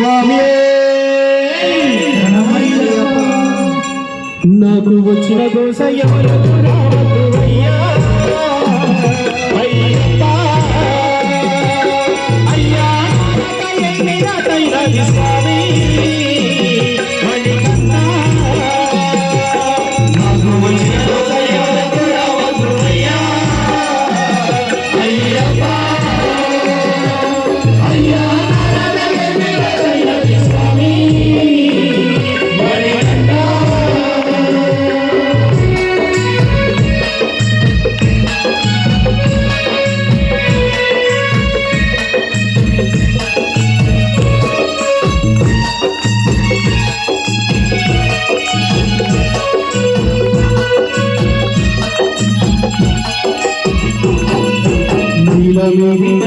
స్వామి నాకు వచ్చిన దోష ఎవరు రావద్దు అయ్యా అయ్యప్ప అయ్యా స్వామి నాకు వచ్చిన దోష ఎవరు రావద్దు అయ్యా అయ్యప్ప అయ్యా నీలమేఘ